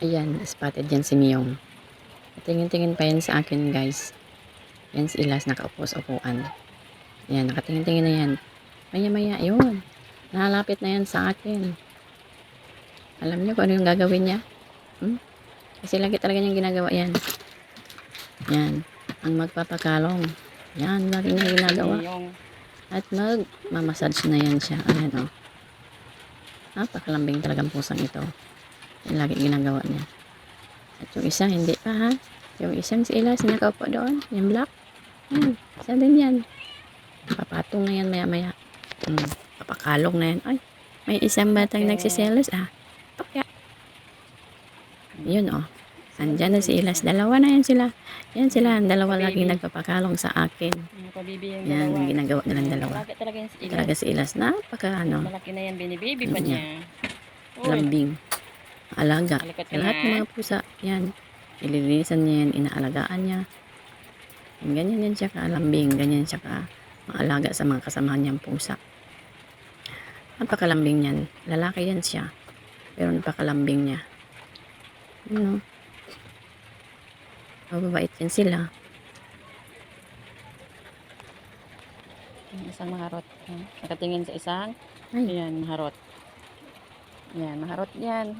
Ayan, spotted yan si Miyong. Tingin-tingin pa yan sa akin, guys. Yan si Ilas, nakaupo sa upuan. Yan, nakatingin-tingin na yan. Maya-maya, yun. Nahalapit na yan sa akin. Alam niyo kung ano yung gagawin niya? Kasi lagi talaga niyang ginagawa yan. Yan, ang magpapakalong. Yan, lagi niyang ginagawa. At magmamassage na yan siya. Ayan, o. Napakalambing talagang pusang ito. Yan, lagi ginagawa niya. At yung isa, hindi pa ha. Yung isang si Ilas, nakaupo doon. Yung black. Yan, isa din yan. Papatong na yan maya-maya. Papakalong na yan. Ay, may isang batang nagsiselos ah. Pakya. Yun oh. Andyan na si Ilas. Dalawa na yan sila. Yan sila. Ang dalawa laging nagpapakalong sa akin. Yan, ang ginagawa nilang dalawa. Talaga si Ilas. Napaka ano. Malaki na yan, binibaby pa niya. Lambing. Alaga. Lahat ng mga pusa. Yan. Ililinisan niya yan. Inaalagaan niya. Ganyan yan siya kalambing. Ganyan siya ka maalaga sa mga kasamahan niyang pusa. Napakalambing yan. Lalaki yan siya. Pero napakalambing niya. Ano? Mababait yan sila. Isang maharot. Nakatingin sa isang. Ay. Ayan, maharot. Ayan, maharot yan.